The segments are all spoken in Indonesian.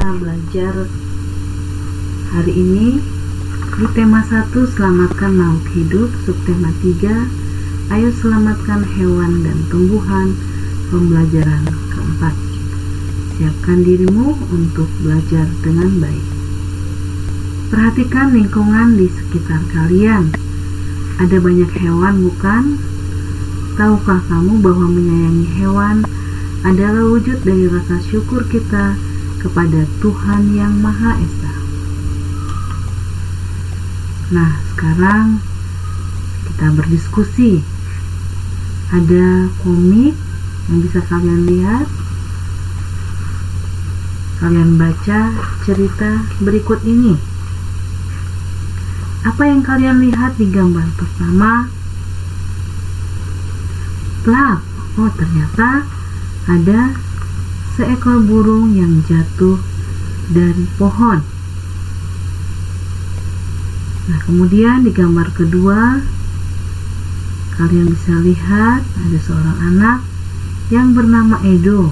kita belajar hari ini di tema 1, selamatkan makhluk hidup, subtema 3, ayo selamatkan hewan dan tumbuhan, pembelajaran keempat. Siapkan dirimu untuk belajar dengan baik. Perhatikan lingkungan di sekitar kalian. Ada banyak hewan, bukan? Tahukah kamu bahwa menyayangi hewan adalah wujud dari rasa syukur kita kepada Tuhan Yang Maha Esa. Nah, sekarang kita berdiskusi. Ada komik yang bisa kalian lihat. Kalian baca cerita berikut ini. Apa yang kalian lihat di gambar pertama? Plak. Oh, ternyata ada seekor burung yang jatuh dari pohon. Nah, kemudian di gambar kedua kalian bisa lihat ada seorang anak yang bernama Edo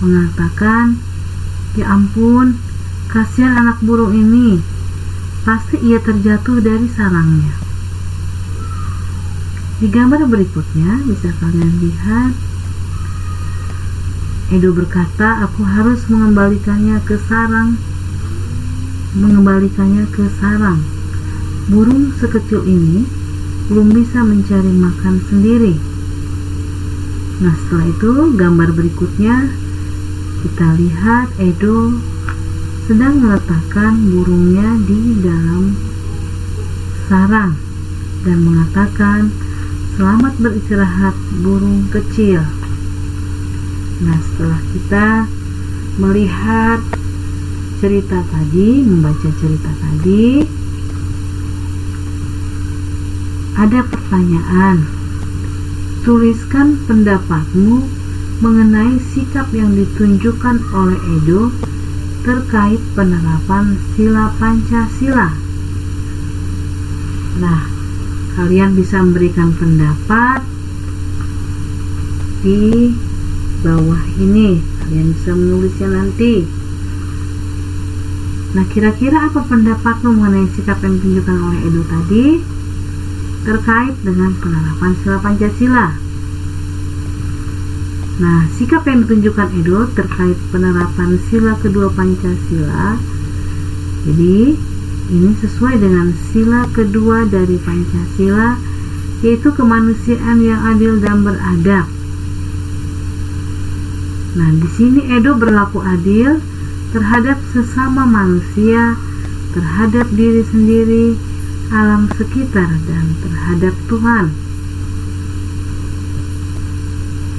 mengatakan, "Ya ampun, kasihan anak burung ini, pasti ia terjatuh dari sarangnya." Di gambar berikutnya bisa kalian lihat Edo berkata, "Aku harus mengembalikannya ke sarang. Burung sekecil ini belum bisa mencari makan sendiri." Nah, setelah itu gambar berikutnya kita lihat Edo sedang meletakkan burungnya di dalam sarang dan mengatakan, "Selamat beristirahat burung kecil." Nah, setelah kita melihat cerita tadi, membaca cerita tadi, ada pertanyaan. Tuliskan pendapatmu mengenai sikap yang ditunjukkan oleh Edo terkait penerapan sila Pancasila. Nah, kalian bisa memberikan pendapat di bawah ini. Kalian bisa menulisnya nanti. Nah, kira-kira apa pendapatmu mengenai sikap yang ditunjukkan oleh Edo tadi terkait dengan penerapan sila Pancasila? Nah, sikap yang ditunjukkan Edo terkait penerapan sila kedua Pancasila, jadi ini sesuai dengan sila kedua dari Pancasila, yaitu kemanusiaan yang adil dan beradab. Nah, di sini Edo berlaku adil terhadap sesama manusia, terhadap diri sendiri, alam sekitar, dan terhadap Tuhan.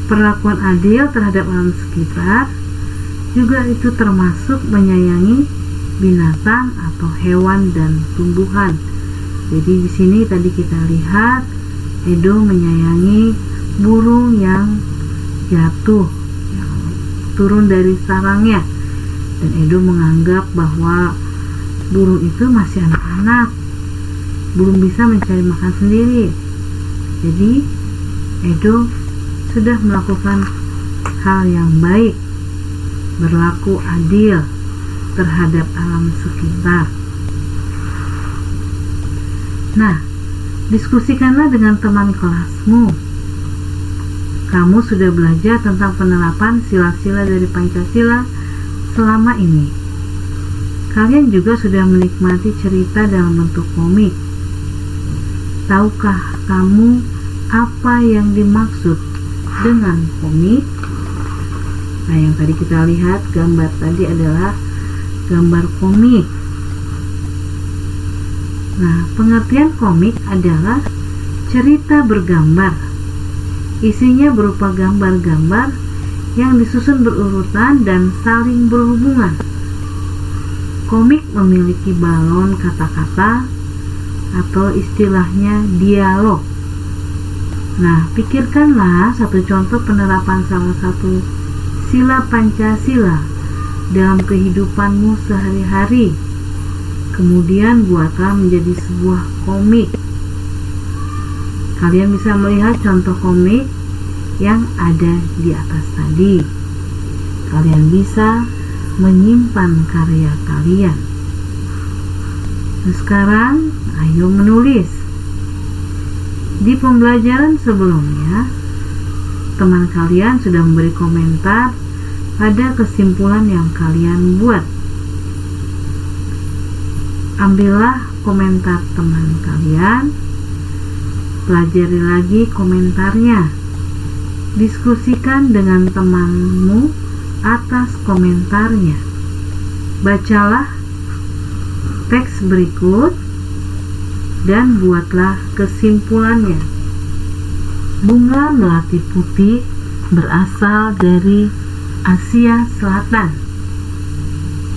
Perlakuan adil terhadap alam sekitar juga itu termasuk menyayangi binatang atau hewan dan tumbuhan. Jadi di sini tadi kita lihat Edo menyayangi burung yang jatuh, yang turun dari sarangnya, dan Edo menganggap bahwa burung itu masih anak-anak, belum bisa mencari makan sendiri. Jadi Edo sudah melakukan hal yang baik, berlaku adil terhadap alam sekitar. Nah, diskusikanlah dengan teman kelasmu. Kamu sudah belajar tentang penerapan sila-sila dari Pancasila selama ini. Kalian juga sudah menikmati cerita dalam bentuk komik. Tahukah kamu apa yang dimaksud dengan komik? Nah, yang tadi kita lihat gambar tadi adalah gambar komik. Nah, pengertian komik adalah cerita bergambar. Isinya berupa gambar-gambar yang disusun berurutan dan saling berhubungan. Komik memiliki balon kata-kata atau istilahnya dialog. Nah, pikirkanlah satu contoh penerapan salah satu sila Pancasila dalam kehidupanmu sehari-hari. Kemudian buatlah menjadi sebuah komik. Kalian bisa melihat contoh komik yang ada di atas tadi. Kalian bisa menyimpan karya kalian. Nah, sekarang ayo menulis. Di pembelajaran sebelumnya, teman kalian sudah memberi komentar pada kesimpulan yang kalian buat. Ambillah komentar teman kalian, pelajari lagi komentarnya, diskusikan dengan temanmu atas komentarnya. Bacalah teks berikut dan buatlah kesimpulannya. Bunga melati putih berasal dari Asia Selatan.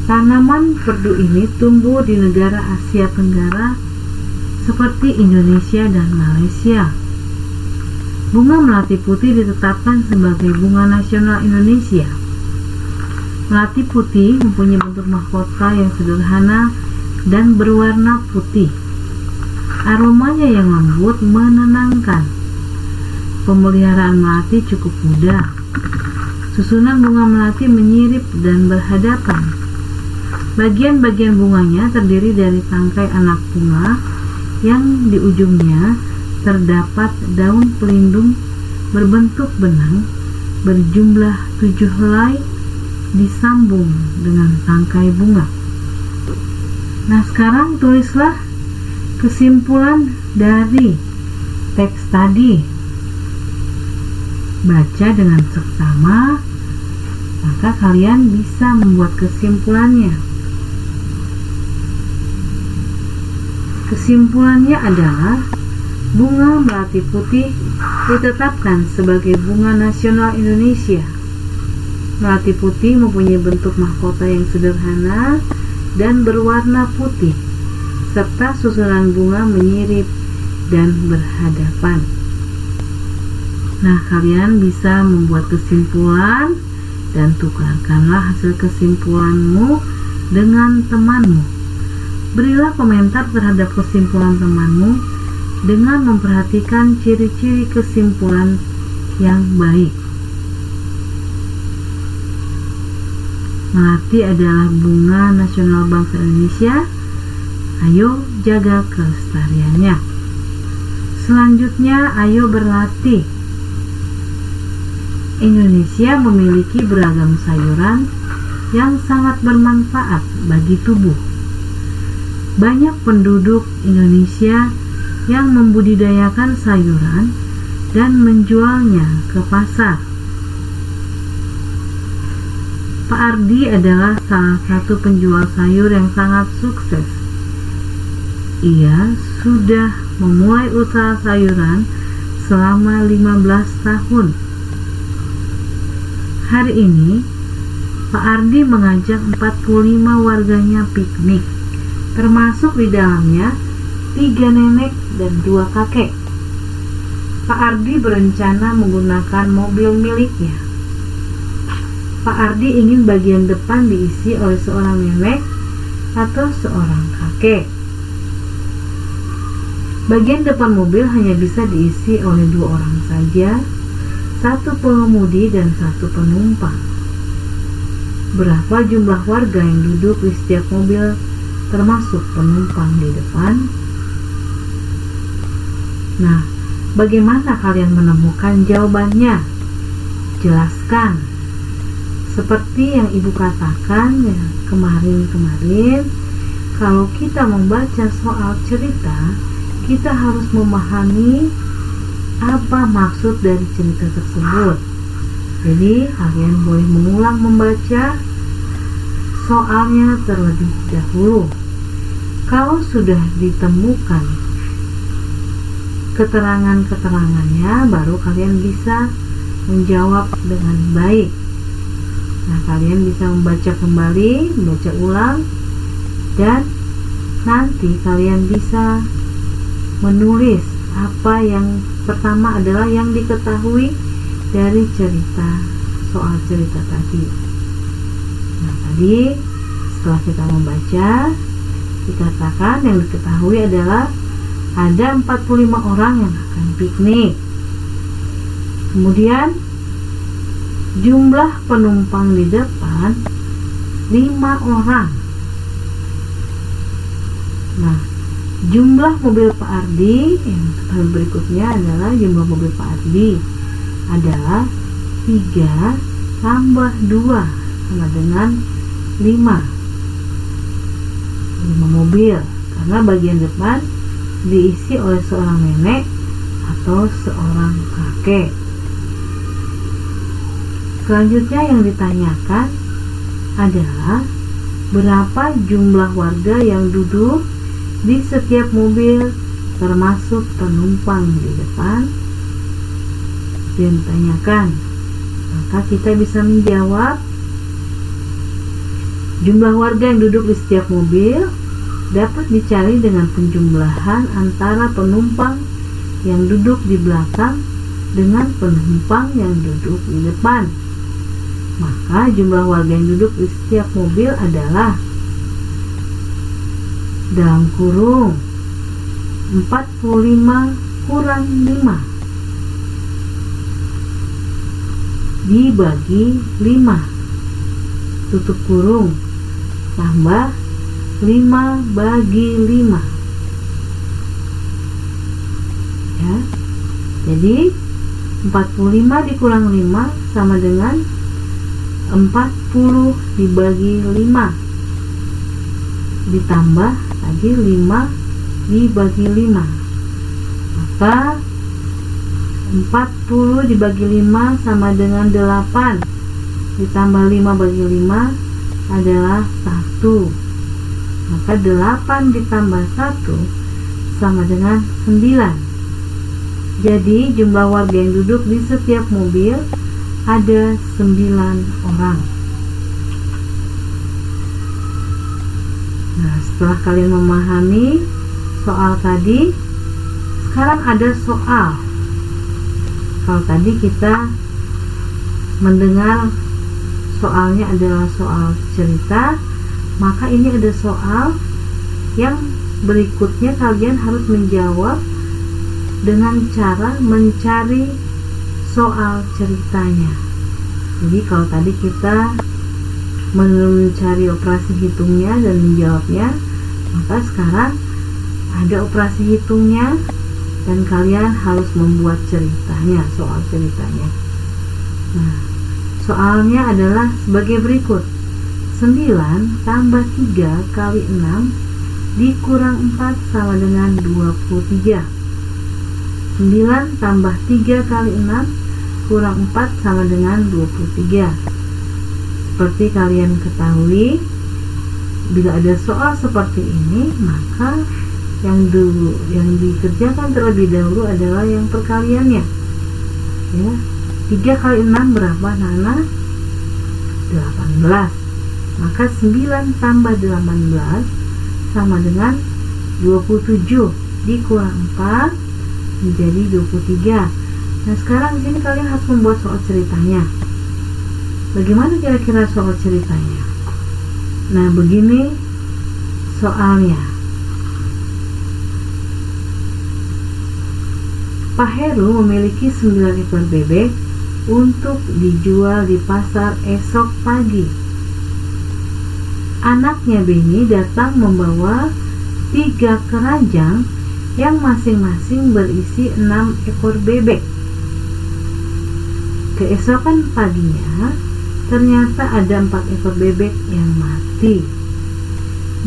Tanaman perdu ini tumbuh di negara Asia Tenggara seperti Indonesia dan Malaysia. Bunga melati putih ditetapkan sebagai bunga nasional Indonesia. Melati putih mempunyai bentuk mahkota yang sederhana dan berwarna putih. Aromanya yang lembut menenangkan. Pemeliharaan melati cukup mudah. Susunan bunga melati menyirip dan berhadapan. Bagian-bagian bunganya terdiri dari tangkai anak bunga yang di ujungnya terdapat daun pelindung berbentuk benang berjumlah 7 helai disambung dengan tangkai bunga. Nah, sekarang tulislah kesimpulan dari teks tadi. Baca dengan seksama, maka kalian bisa membuat kesimpulannya. Kesimpulannya adalah bunga melati putih ditetapkan sebagai bunga nasional Indonesia. Melati putih mempunyai bentuk mahkota yang sederhana dan berwarna putih, serta susunan bunga menyirip dan berhadapan. Nah, kalian bisa membuat kesimpulan dan tukarkanlah hasil kesimpulanmu dengan temanmu. Berilah komentar terhadap kesimpulan temanmu dengan memperhatikan ciri-ciri kesimpulan yang baik. Melati adalah bunga nasional bangsa Indonesia. Ayo jaga kelestariannya. Selanjutnya, ayo berlatih. Indonesia memiliki beragam sayuran yang sangat bermanfaat bagi tubuh. Banyak penduduk Indonesia yang membudidayakan sayuran dan menjualnya ke pasar. Pak Ardi adalah salah satu penjual sayur yang sangat sukses. Ia sudah memulai usaha sayuran selama 15 tahun. Hari ini, Pak Ardi mengajak 45 warganya piknik, termasuk di dalamnya 3 nenek dan 2 kakek. Pak Ardi berencana menggunakan mobil miliknya. Pak Ardi ingin bagian depan diisi oleh seorang nenek atau seorang kakek. Bagian depan mobil hanya bisa diisi oleh 2 orang saja, 1 pengemudi dan 1 penumpang. Berapa jumlah warga yang duduk di setiap mobil termasuk penumpang di depan? Nah, bagaimana kalian menemukan jawabannya? Jelaskan. Seperti yang Ibu katakan ya, kemarin, kalau kita membaca soal cerita, kita harus memahami apa maksud dari cerita tersebut. Jadi kalian boleh mengulang membaca soalnya terlebih dahulu. Kalau sudah ditemukan keterangan-keterangannya, baru kalian bisa menjawab dengan baik. Nah, kalian bisa membaca kembali, membaca ulang, dan nanti kalian bisa menulis apa yang pertama adalah yang diketahui dari cerita, soal cerita tadi. Nah, tadi setelah kita membaca, dikatakan yang diketahui adalah ada 45 orang yang akan piknik. Kemudian jumlah penumpang di depan 5 orang. Nah, jumlah mobil Pak Ardi yang tahap berikutnya adalah jumlah mobil Pak Ardi adalah 3 tambah 2 sama dengan 5 mobil, karena bagian depan diisi oleh seorang nenek atau seorang kakek. Selanjutnya yang ditanyakan adalah berapa jumlah warga yang duduk di setiap mobil termasuk penumpang di depan yang ditanyakan. Maka kita bisa menjawab jumlah warga yang duduk di setiap mobil dapat dicari dengan penjumlahan antara penumpang yang duduk di belakang dengan penumpang yang duduk di depan. Maka jumlah warga yang duduk di setiap mobil adalah dalam kurung 45 kurang 5 dibagi 5 tutup kurung tambah 5 bagi 5 ya. Jadi 45 dikurang 5 sama dengan 40 dibagi 5 ditambah lagi 5 dibagi 5, maka 40 dibagi 5 sama dengan 8 ditambah 5 bagi 5 adalah 1, maka 8 ditambah 1 sama dengan 9. Jadi jumlah warga yang duduk di setiap mobil ada 9 orang. Nah, setelah kalian memahami soal tadi, sekarang ada soal. Kalau tadi kita mendengar soalnya adalah soal cerita, maka ini ada soal yang berikutnya kalian harus menjawab dengan cara mencari soal ceritanya. Jadi kalau tadi kita mencari operasi hitungnya dan menjawabnya, maka sekarang ada operasi hitungnya dan kalian harus membuat ceritanya, soal ceritanya. Nah, soalnya adalah sebagai berikut. 9 tambah 3 kali 6 dikurang 4 sama dengan 23. 9 tambah 3 kali 6 kurang 4 sama dengan 23. Seperti kalian ketahui, bila ada soal seperti ini, maka yang dikerjakan terlebih dahulu adalah yang perkaliannya. Ya, 3 kali 6 berapa, Nana? 18. Maka 9 tambah 18 sama dengan 27 dikurang 4 menjadi 23. Nah, sekarang di sini kalian harus membuat soal ceritanya. Bagaimana kira-kira soal ceritanya? Nah, begini soalnya. Pak Heru memiliki 9 ekor bebek untuk dijual di pasar esok pagi. Anaknya Beni datang membawa 3 keranjang yang masing-masing berisi 6 ekor bebek. Keesokan paginya, ternyata ada 4 ekor bebek yang mati.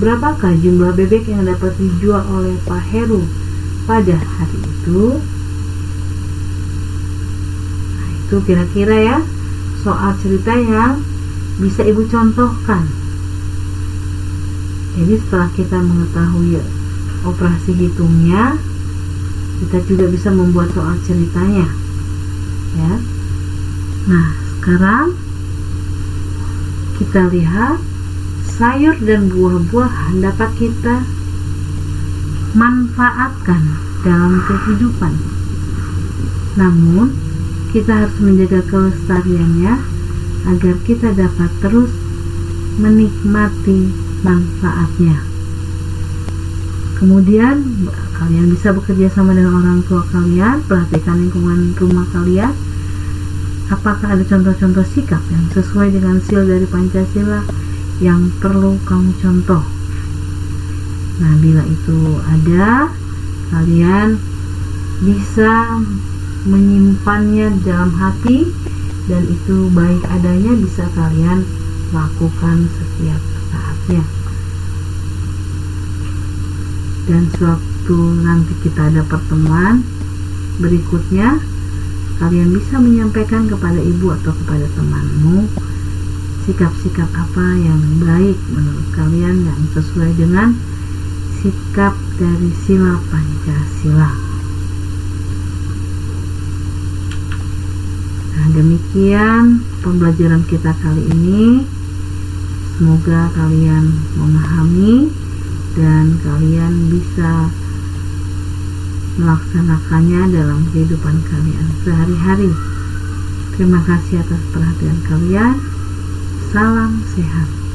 Berapakah jumlah bebek yang dapat dijual oleh Pak Heru pada hari itu? Nah, itu kira-kira ya soal cerita yang bisa Ibu contohkan. Jadi setelah kita mengetahui operasi hitungnya, kita juga bisa membuat soal ceritanya ya. Nah, sekarang kita lihat sayur dan buah-buahan dapat kita manfaatkan dalam kehidupan. Namun, kita harus menjaga kelestariannya agar kita dapat terus menikmati manfaatnya. Kemudian, kalian bisa bekerja sama dengan orang tua kalian, perhatikan lingkungan rumah kalian. Apakah ada contoh-contoh sikap yang sesuai dengan sil dari Pancasila yang perlu kamu contoh. Nah, bila itu ada, kalian bisa menyimpannya dalam hati, dan itu baik adanya bisa kalian lakukan setiap saatnya. Dan sewaktu nanti kita ada pertemuan berikutnya, kalian bisa menyampaikan kepada ibu atau kepada temanmu sikap-sikap apa yang baik menurut kalian yang sesuai dengan sikap dari sila Pancasila. Nah, demikian pembelajaran kita kali ini. Semoga kalian memahami dan kalian bisa melaksanakannya dalam kehidupan kalian sehari-hari. Terima kasih atas perhatian kalian. Salam sehat.